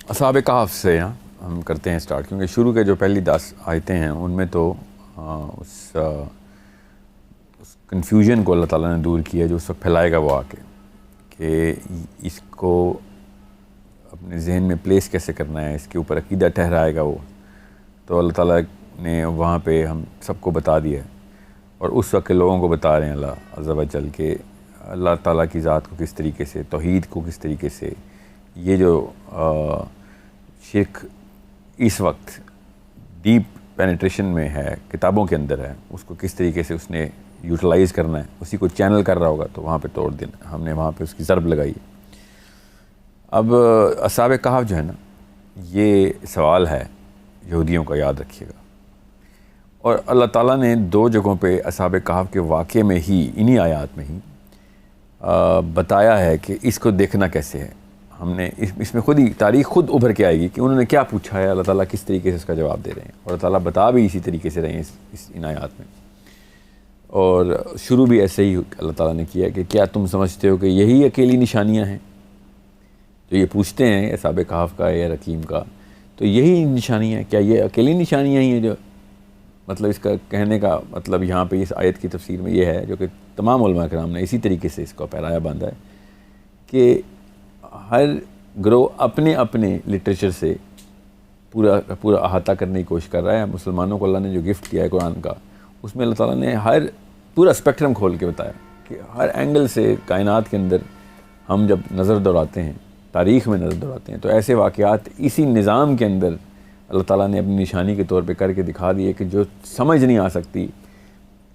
اصحاب کہف سے ہم کرتے ہیں سٹارٹ، کیونکہ شروع کے جو پہلی 10 آیتیں ہیں ان میں تو اس کنفیوژن کو اللہ تعالیٰ نے دور کیا جو اس وقت پھیلائے گا وہ آ کے، کہ اس کو اپنے ذہن میں پلیس کیسے کرنا ہے، اس کے اوپر عقیدہ ٹھہرائے گا وہ، تو اللہ تعالیٰ نے وہاں پہ ہم سب کو بتا دیا ہے، اور اس وقت کے لوگوں کو بتا رہے ہیں اللہ عز و جل کہ اللہ تعالیٰ کی ذات کو کس طریقے سے، توحید کو کس طریقے سے، یہ جو شرک اس وقت ڈیپ پینیٹریشن میں ہے، کتابوں کے اندر ہے، اس کو کس طریقے سے اس نے یوٹیلائز کرنا ہے، اسی کو چینل کر رہا ہوگا، تو وہاں پہ توڑ دینا، ہم نے وہاں پہ اس کی ضرب لگائی ہے۔ اب اصحاب کہف جو ہے نا، یہ سوال ہے یہودیوں کا، یاد رکھیے گا، اور اللہ تعالیٰ نے 2 جگہوں پہ اصحاب کہف کے واقعے میں ہی، انہی آیات میں ہی بتایا ہے کہ اس کو دیکھنا کیسے ہے۔ ہم نے اس میں خود ہی تاریخ خود ابھر کے آئے گی کہ انہوں نے کیا پوچھا ہے، اللہ تعالیٰ کس طریقے سے اس کا جواب دے رہے ہیں، اور اللہ تعالیٰ بتا بھی اسی طریقے سے رہے ہیں ان آیات میں، اور شروع بھی ایسے ہی اللہ تعالیٰ نے کیا کہ کیا تم سمجھتے ہو کہ یہی اکیلی نشانیاں ہیں جو یہ پوچھتے ہیں اصحاب کہف کا یا رقیم کا، تو یہی نشانیاں ہیں، کیا یہ اکیلی نشانیاں ہی ہیں جو، مطلب اس کا کہنے کا مطلب یہاں پہ اس آیت کی تفسیر میں یہ ہے، جو کہ تمام علماء کرام نے اسی طریقے سے اس کو پیرایا باندھا ہے، کہ ہر گروہ اپنے اپنے لٹریچر سے پورا احاطہ کرنے کی کوشش کر رہا ہے۔ مسلمانوں کو اللہ نے جو گفٹ کیا ہے قرآن کا، اس میں اللہ تعالیٰ نے پورا اسپیکٹرم کھول کے بتایا کہ ہر اینگل سے کائنات کے اندر ہم جب نظر دوڑاتے ہیں، تاریخ میں نظر دوڑاتے ہیں، تو ایسے واقعات اسی نظام کے اندر اللہ تعالیٰ نے اپنی نشانی کے طور پہ کر کے دکھا دیے کہ جو سمجھ نہیں آ سکتی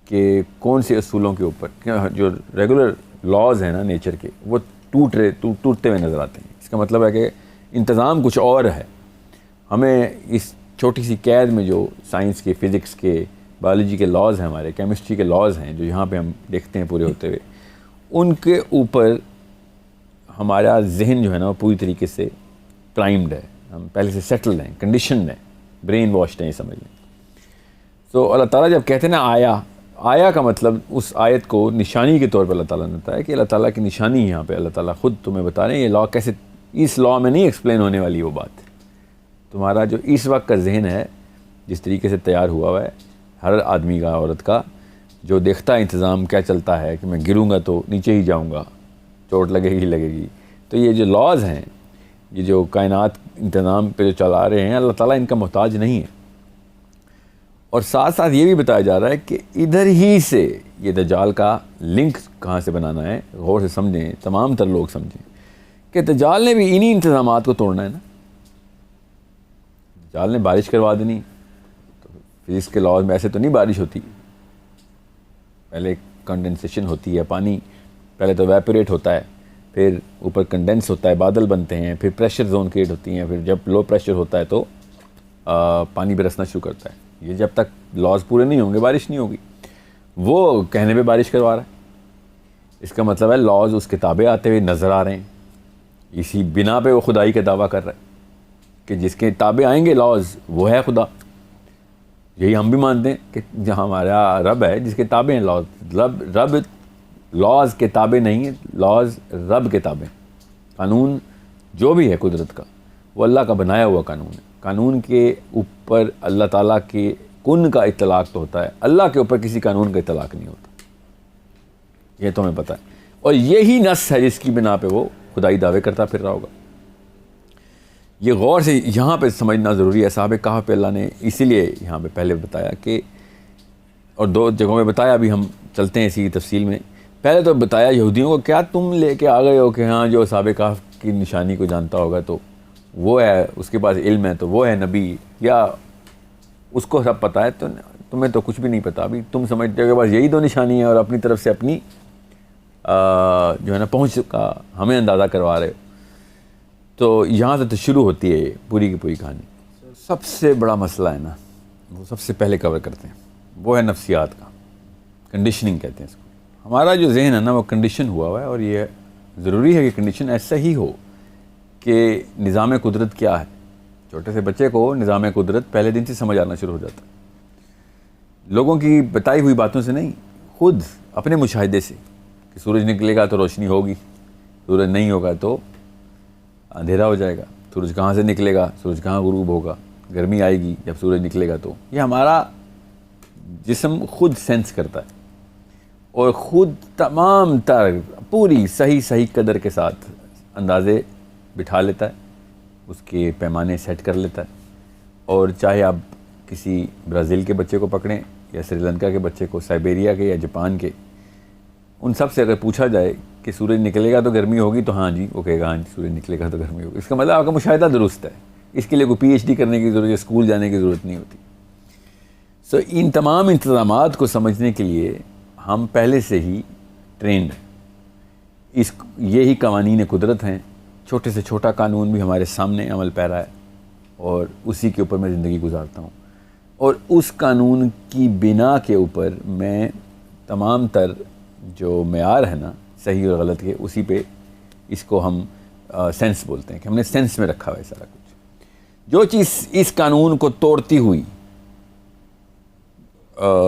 کہ کون سے اصولوں کے اوپر، جو ریگولر لاز ہیں نا نیچر کے، وہ ٹوٹتے ہوئے نظر آتے ہیں۔ اس کا مطلب ہے کہ انتظام کچھ اور ہے، ہمیں اس چھوٹی سی قید میں جو سائنس کے، فزکس کے، بایولوجی کے لاز ہیں، ہمارے کیمسٹری کے لاز ہیں جو یہاں پہ ہم دیکھتے ہیں پورے ہوتے ہوئے، ان کے اوپر ہمارا ذہن جو ہے نا وہ پوری طریقے سے پرائمڈ ہے، ہم پہلے سے سیٹلڈ ہیں، کنڈیشنڈ ہیں، برین واشڈ ہیں، یہ سمجھ لیں۔ تو اللہ تعالیٰ جب کہتے ہیں نا آیا کا مطلب اس آیت کو نشانی کے طور پر اللہ تعالیٰ نے بتایا کہ اللہ تعالیٰ کی نشانی یہاں پہ اللہ تعالیٰ خود تمہیں بتا رہے ہیں، یہ لا کیسے، اس لا میں نہیں ایکسپلین ہونے والی وہ بات، تمہارا جو اس وقت کا ذہن ہے جس طریقے سے تیار ہوا ہے ہر آدمی کا، عورت کا، جو دیکھتا ہے انتظام کیا چلتا ہے کہ میں گروں گا تو نیچے ہی جاؤں گا، چوٹ لگے گی، تو یہ جو لاز ہیں، یہ جو کائنات انتظام پہ جو چلا رہے ہیں، اللہ تعالیٰ ان کا محتاج نہیں ہے۔ اور ساتھ ساتھ یہ بھی بتایا جا رہا ہے کہ ادھر ہی سے یہ دجال کا لنک کہاں سے بنانا ہے، غور سے سمجھیں، تمام تر لوگ سمجھیں کہ دجال نے بھی انہی انتظامات کو توڑنا ہے نا۔ دجال نے بارش کروا دینی، تو فزکس کے لاز میں ایسے تو نہیں بارش ہوتی، پہلے کنڈنسیشن ہوتی ہے، پانی پہلے تو ویپوریٹ ہوتا ہے، پھر اوپر کنڈنس ہوتا ہے، بادل بنتے ہیں، پھر پریشر زون کریٹ ہوتی ہیں، پھر جب لو پریشر ہوتا ہے تو پانی برسنا شروع کرتا ہے۔ یہ جب تک لاز پورے نہیں ہوں گے بارش نہیں ہوگی، وہ کہنے پہ بارش کروا رہا ہے، اس کا مطلب ہے لاز اس کے تابع آتے ہوئے نظر آ رہے ہیں، اسی بنا پہ وہ خدائی کا دعویٰ کر رہا ہے کہ جس کے تابع آئیں گے لاز وہ ہے خدا۔ یہی ہم بھی مانتے ہیں کہ جہاں ہمارا رب ہے جس کے تابع ہیں لاز، رب لاز کے تابع نہیں ہے، لاز رب کے تابع، قانون جو بھی ہے قدرت کا وہ اللہ کا بنایا ہوا قانون ہے۔ قانون کے اوپر اللہ تعالیٰ کے کن کا اطلاق تو ہوتا ہے، اللہ کے اوپر کسی قانون کا اطلاق نہیں ہوتا، یہ تو ہمیں پتہ ہے، اور یہی نص ہے جس کی بنا پہ وہ خدائی دعوے کرتا پھر رہا ہوگا۔ یہ غور سے یہاں پہ سمجھنا ضروری ہے۔ اصحاب کہف پہ اللہ نے اسی لیے یہاں پہ پہلے بتایا کہ، اور 2 جگہوں میں بتایا، ابھی ہم چلتے ہیں اسی تفصیل میں۔ پہلے تو بتایا یہودیوں کو، کیا تم لے کے آ گئے ہو کہ ہاں جو اصحاب کہف کی نشانی کو جانتا ہوگا تو وہ ہے، اس کے پاس علم ہے تو وہ ہے نبی، یا اس کو سب پتہ ہے، تو تمہیں تو کچھ بھی نہیں پتہ، ابھی تم سمجھتے ہو کہ بس یہی 2 نشانی ہے اور اپنی طرف سے اپنی جو ہے نا پہنچ کا ہمیں اندازہ کروا رہے ہو۔ تو یہاں سے تو شروع ہوتی ہے پوری کی پوری کہانی۔ سب سے بڑا مسئلہ ہے نا، وہ سب سے پہلے کور کرتے ہیں، وہ ہے نفسیات کا، کنڈیشننگ کہتے ہیں اس کو۔ ہمارا جو ذہن ہے نا وہ کنڈیشن ہوا ہے، اور یہ ضروری ہے کہ کنڈیشن ایسا ہی ہو کہ نظام قدرت کیا ہے۔ چھوٹے سے بچے کو نظام قدرت پہلے دن سے سمجھ آنا شروع ہو جاتا ہے، لوگوں کی بتائی ہوئی باتوں سے نہیں، خود اپنے مشاہدے سے، کہ سورج نکلے گا تو روشنی ہوگی، سورج نہیں ہوگا تو اندھیرا ہو جائے گا، سورج کہاں سے نکلے گا, سورج کہاں غروب ہوگا, گرمی آئے گی جب سورج نکلے گا. تو یہ ہمارا جسم خود سینس کرتا ہے اور خود تمام تر پوری صحیح قدر کے ساتھ اندازے بٹھا لیتا ہے, اس کے پیمانے سیٹ کر لیتا ہے. اور چاہے آپ کسی برازیل کے بچے کو پکڑیں یا سری لنکا کے بچے کو, سائبیریا کے یا جاپان کے, ان سب سے اگر پوچھا جائے کہ سورج نکلے گا تو گرمی ہوگی تو ہاں جی وہ کہے گا ہاں جی سورج نکلے گا تو گرمی ہوگی. اس کا مطلب آپ کا مشاہدہ درست ہے, اس کے لیے کوئی پی ایچ ڈی کرنے کی ضرورت, اسکول جانے کی ضرورت نہیں ہوتی. سو ان تمام انتظامات کو سمجھنے کے لیے ہم پہلے سے ہی ٹرینڈ ہیں. یہی قوانین قدرت ہیں. چھوٹے سے چھوٹا قانون بھی ہمارے سامنے عمل پیرا ہے اور اسی کے اوپر میں زندگی گزارتا ہوں. اور اس قانون کی بنا کے اوپر میں تمام تر جو معیار ہے نا صحیح اور غلط کے, اسی پہ اس کو ہم سینس بولتے ہیں کہ ہم نے سینس میں رکھا ہوا ہے سارا کچھ. جو چیز اس قانون کو توڑتی ہوئی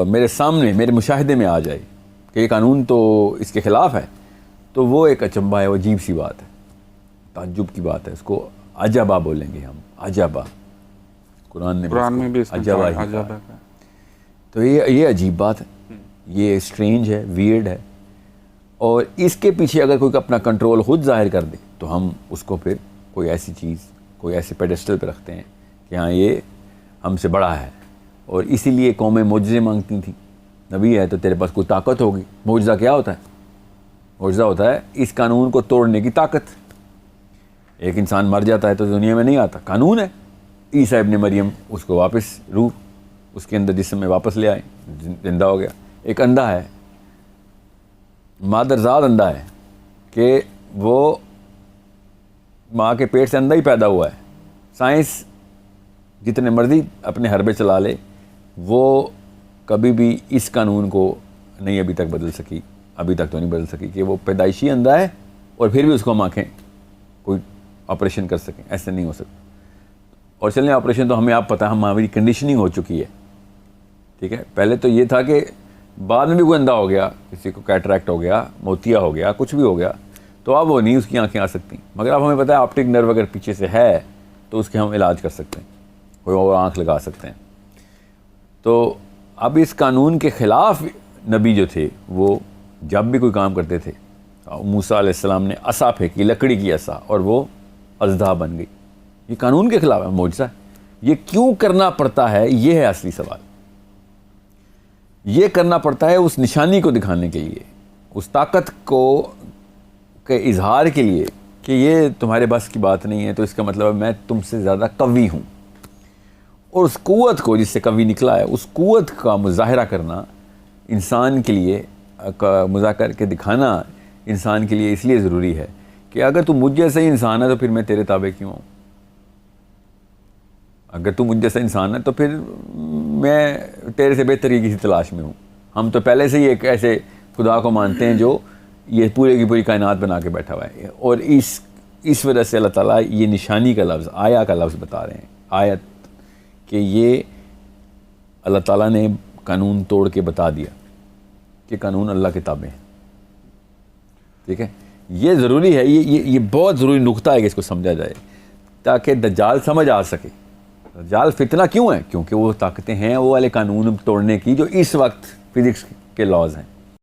میرے سامنے میرے مشاہدے میں آ جائے کہ یہ قانون تو اس کے خلاف ہے, تو وہ ایک اچنبھا ہے, وہ عجیب سی بات ہے, تعجب کی بات ہے. اس کو عجبہ بولیں گے ہم, عجبہ. قرآن میں بھی عجبہ ہی کہا ہے. تو یہ عجیب بات ہے, یہ اسٹرینج ہے, ویئرڈ ہے. اور اس کے پیچھے اگر کوئی اپنا کنٹرول خود ظاہر کر دے تو ہم اس کو پھر کوئی ایسی چیز, کوئی ایسے پیڈسٹل پہ رکھتے ہیں کہ ہاں یہ ہم سے بڑا ہے. اور اسی لیے قومیں معجزے مانگتی تھیں. نبی ہے تو تیرے پاس کوئی طاقت ہوگی. معجزہ کیا ہوتا ہے؟ معجزہ ہوتا ہے اس قانون کو توڑنے کی طاقت. ایک انسان مر جاتا ہے تو دنیا میں نہیں آتا, قانون ہے. عیسیٰ ابن مریم اس کو واپس روح اس کے اندر جسم میں واپس لے آئے, زندہ ہو گیا. ایک اندھا ہے, مادرزاد اندھا ہے کہ وہ ماں کے پیٹ سے اندھا ہی پیدا ہوا ہے. سائنس جتنے مرضی اپنے حربے چلا لے, وہ کبھی بھی اس قانون کو نہیں ابھی تک بدل سکی. ابھی تک تو نہیں بدل سکی کہ وہ پیدائشی اندھا ہے اور پھر بھی اس کو ہم آنکھیں کوئی آپریشن کر سکیں. ایسے نہیں ہو سکتا. اور چلیں آپریشن تو ہمیں آپ پتہ ہے ہماری کنڈیشننگ ہو چکی ہے, ٹھیک ہے. پہلے تو یہ تھا کہ بعد میں بھی کوئی اندھا ہو گیا, کسی کو کیٹریکٹ ہو گیا, موتیا ہو گیا, کچھ بھی ہو گیا, تو اب وہ نہیں اس کی آنکھیں آ سکتی. مگر اب ہمیں پتہ ہے آپٹک نرو اگر پیچھے سے ہے تو اس کے ہم علاج کر سکتے ہیں, کوئی اور آنکھ لگا سکتے ہیں. تو اب اس قانون کے خلاف نبی جو تھے وہ جب بھی کوئی کام کرتے تھے, موسیٰ علیہ السلام نے عصا پھینکی, لکڑی کی عصا, اور وہ اژدہا بن گئی. یہ قانون کے خلاف ہے, معجزہ. یہ کیوں کرنا پڑتا ہے, یہ ہے اصلی سوال. یہ کرنا پڑتا ہے اس نشانی کو دکھانے کے لیے, اس طاقت کو کے اظہار کے لیے کہ یہ تمہارے بس کی بات نہیں ہے, تو اس کا مطلب ہے میں تم سے زیادہ قوی ہوں. اور اس قوت کو, جس سے قوی نکلا ہے, اس قوت کا مظاہرہ کرنا انسان کے لیے, مظاہرہ کر کے دکھانا انسان کے لیے اس لیے ضروری ہے کہ اگر تو مجھ جیسا ہی انسان ہے تو پھر میں تیرے تابع کیوں ہوں. اگر تو مجھ جیسا انسان ہے تو پھر میں تیرے سے بہتر کی کسی تلاش میں ہوں. ہم تو پہلے سے ہی ایک ایسے خدا کو مانتے ہیں جو یہ پورے کی پوری کائنات بنا کے بیٹھا ہوا ہے. اور اس وجہ سے اللہ تعالیٰ یہ نشانی کا لفظ, آیا کا لفظ بتا رہے ہیں, آیت, کہ یہ اللہ تعالیٰ نے قانون توڑ کے بتا دیا کہ قانون اللہ کے تابع ہیں. ٹھیک ہے, یہ ضروری ہے, یہ بہت ضروری نقطہ ہے کہ اس کو سمجھا جائے تاکہ دجال سمجھ آ سکے. دجال فتنہ کیوں ہے؟ کیونکہ وہ طاقتیں ہیں وہ والے قانون توڑنے کی جو اس وقت فزکس کے لاز ہیں.